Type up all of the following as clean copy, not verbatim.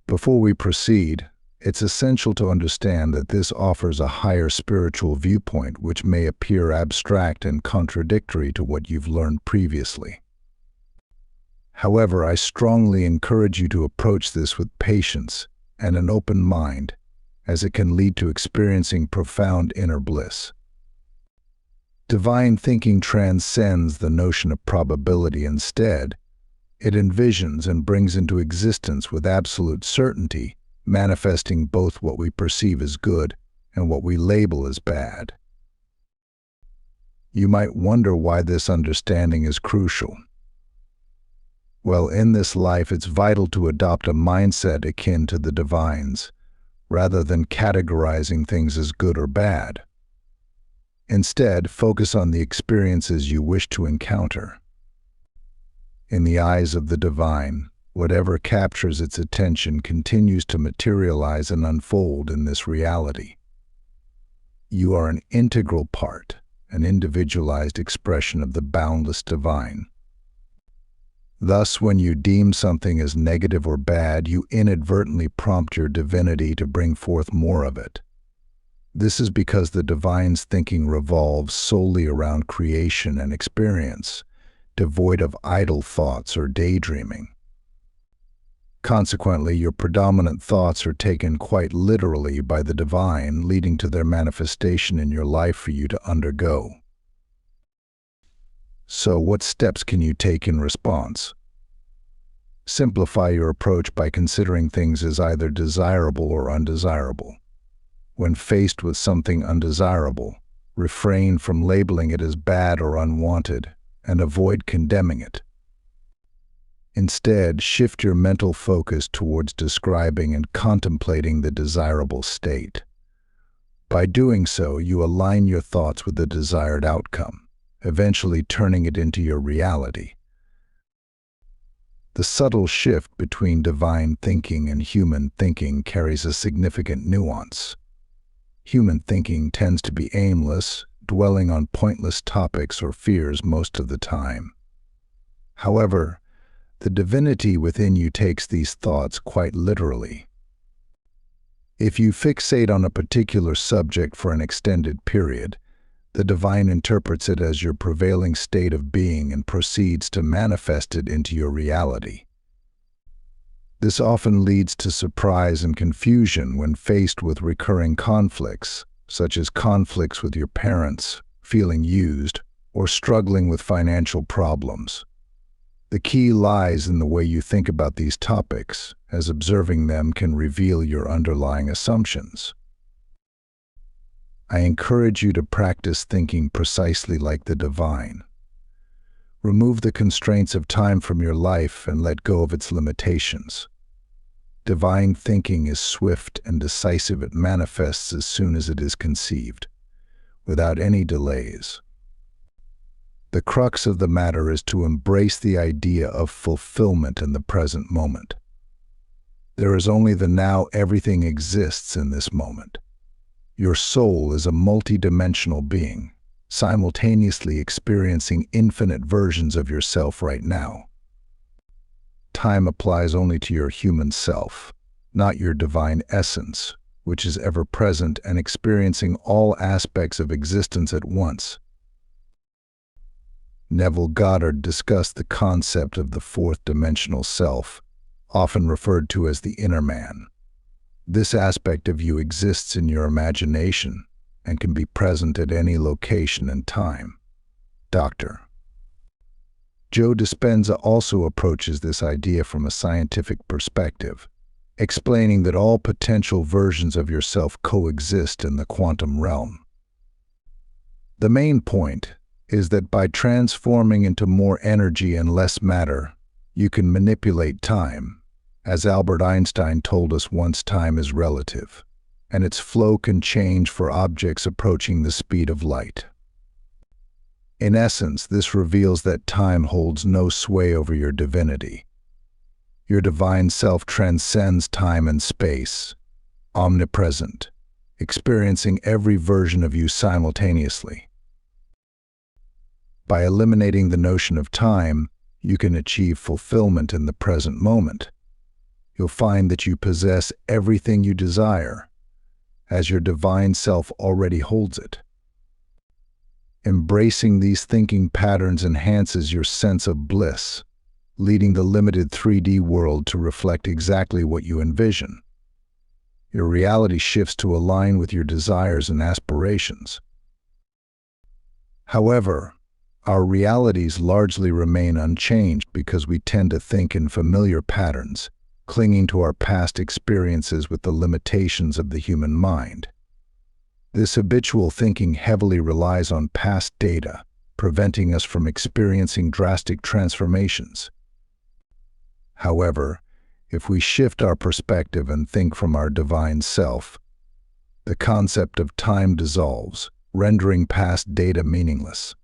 Before we proceed, it's essential to understand that this offers a higher spiritual viewpoint which may appear abstract and contradictory to what you've learned previously. However, I strongly encourage you to approach this with patience and an open mind, as it can lead to experiencing profound inner bliss. Divine thinking transcends the notion of probability. Instead, it envisions and brings into existence with absolute certainty, manifesting both what we perceive as good and what we label as bad. You might wonder why this understanding is crucial. Well, in this life, it's vital to adopt a mindset akin to the divine's, rather than categorizing things as good or bad. Instead, focus on the experiences you wish to encounter. In the eyes of the divine, whatever captures its attention continues to materialize and unfold in this reality. You are an integral part, an individualized expression of the boundless divine. Thus, when you deem something as negative or bad, you inadvertently prompt your divinity to bring forth more of it. This is because the divine's thinking revolves solely around creation and experience, devoid of idle thoughts or daydreaming. Consequently, your predominant thoughts are taken quite literally by the divine, leading to their manifestation in your life for you to undergo. So, what steps can you take in response? Simplify your approach by considering things as either desirable or undesirable. When faced with something undesirable, refrain from labeling it as bad or unwanted, and avoid condemning it. Instead, shift your mental focus towards describing and contemplating the desirable state. By doing so, you align your thoughts with the desired outcome, eventually turning it into your reality. The subtle shift between divine thinking and human thinking carries a significant nuance. Human thinking tends to be aimless, dwelling on pointless topics or fears most of the time. However, the divinity within you takes these thoughts quite literally. If you fixate on a particular subject for an extended period, the divine interprets it as your prevailing state of being and proceeds to manifest it into your reality. This often leads to surprise and confusion when faced with recurring conflicts, such as conflicts with your parents, feeling used, or struggling with financial problems. The key lies in the way you think about these topics, as observing them can reveal your underlying assumptions. I encourage you to practice thinking precisely like the divine. Remove the constraints of time from your life and let go of its limitations. Divine thinking is swift and decisive. It manifests as soon as it is conceived, without any delays. The crux of the matter is to embrace the idea of fulfillment in the present moment. There is only the now. Everything exists in this moment. Your soul is a multidimensional being, simultaneously experiencing infinite versions of yourself right now. Time applies only to your human self, not your divine essence, which is ever present and experiencing all aspects of existence at once. Neville Goddard discussed the concept of the fourth dimensional self, often referred to as the inner man. This aspect of you exists in your imagination and can be present at any location and time. Dr. Joe Dispenza also approaches this idea from a scientific perspective, explaining that all potential versions of yourself coexist in the quantum realm. The main point is that by transforming into more energy and less matter, you can manipulate time. As Albert Einstein told us once, time is relative, and its flow can change for objects approaching the speed of light. In essence, this reveals that time holds no sway over your divinity. Your divine self transcends time and space, omnipresent, experiencing every version of you simultaneously. By eliminating the notion of time, you can achieve fulfillment in the present moment. you'll find that you possess everything you desire, as your divine self already holds it. Embracing these thinking patterns enhances your sense of bliss, leading the limited 3D world to reflect exactly what you envision. Your reality shifts to align with your desires and aspirations. However, our realities largely remain unchanged because we tend to think in familiar patterns, clinging to our past experiences with the limitations of the human mind. This habitual thinking heavily relies on past data, preventing us from experiencing drastic transformations. However, if we shift our perspective and think from our divine self, the concept of time dissolves, rendering past data meaningless.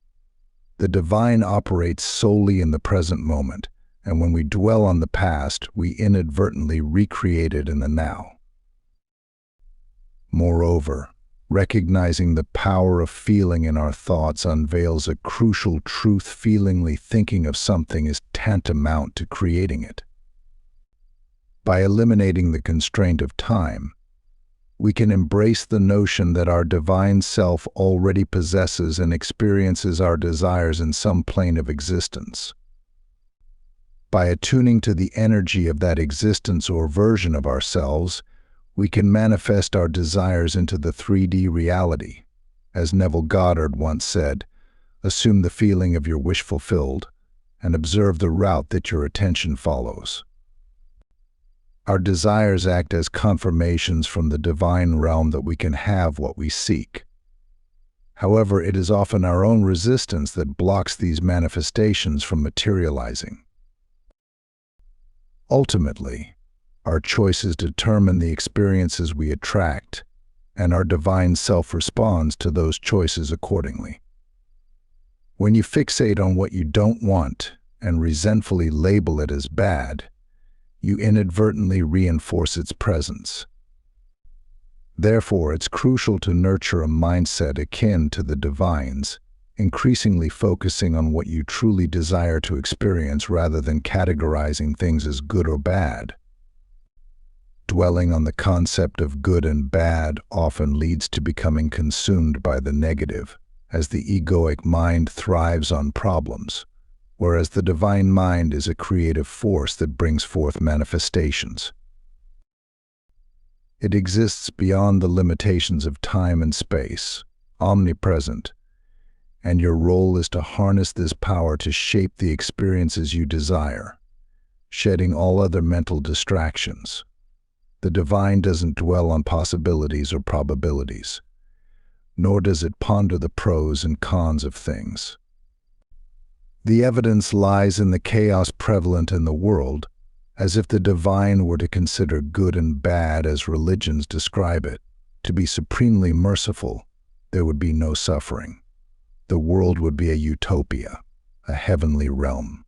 The divine operates solely in the present moment, and when we dwell on the past, we inadvertently recreate it in the now. Moreover, recognizing the power of feeling in our thoughts unveils a crucial truth: feelingly thinking of something is tantamount to creating it. By eliminating the constraint of time, we can embrace the notion that our divine self already possesses and experiences our desires in some plane of existence. By attuning to the energy of that existence or version of ourselves, we can manifest our desires into the 3D reality. As Neville Goddard once said, assume the feeling of your wish fulfilled and observe the route that your attention follows. Our desires act as confirmations from the divine realm that we can have what we seek. However, it is often our own resistance that blocks these manifestations from materializing. Ultimately, our choices determine the experiences we attract, and our divine self responds to those choices accordingly. When you fixate on what you don't want and resentfully label it as bad, you inadvertently reinforce its presence. Therefore, it's crucial to nurture a mindset akin to the divine's, increasingly focusing on what you truly desire to experience rather than categorizing things as good or bad. Dwelling on the concept of good and bad often leads to becoming consumed by the negative, as the egoic mind thrives on problems, whereas the divine mind is a creative force that brings forth manifestations. It exists beyond the limitations of time and space, omnipresent, and your role is to harness this power to shape the experiences you desire, shedding all other mental distractions. The divine doesn't dwell on possibilities or probabilities, nor does it ponder the pros and cons of things. The evidence lies in the chaos prevalent in the world, as if the divine were to consider good and bad as religions describe it. To be supremely merciful, there would be no suffering. The world would be a utopia, a heavenly realm.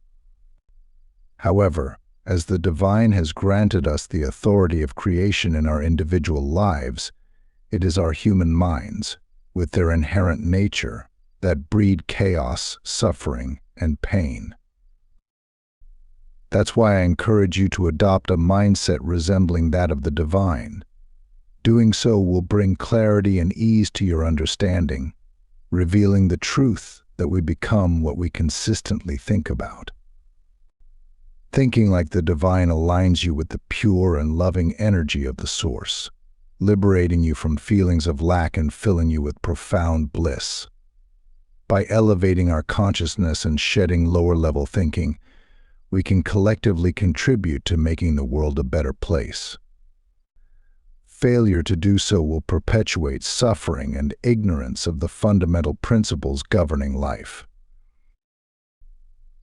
However, as the divine has granted us the authority of creation in our individual lives, it is our human minds, with their inherent nature, that breed chaos, suffering, and pain. That's why I encourage you to adopt a mindset resembling that of the divine. Doing so will bring clarity and ease to your understanding, revealing the truth that we become what we consistently think about. Thinking like the divine aligns you with the pure and loving energy of the source, liberating you from feelings of lack and filling you with profound bliss. By elevating our consciousness and shedding lower-level thinking, we can collectively contribute to making the world a better place. Failure to do so will perpetuate suffering and ignorance of the fundamental principles governing life.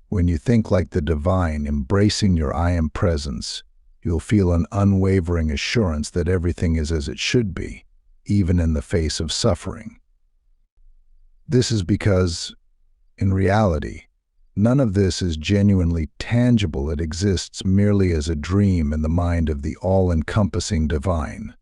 When you think like the divine, embracing your I am presence, you'll feel an unwavering assurance that everything is as it should be, even in the face of suffering. This is because, in reality, none of this is genuinely tangible. It exists merely as a dream in the mind of the all-encompassing divine.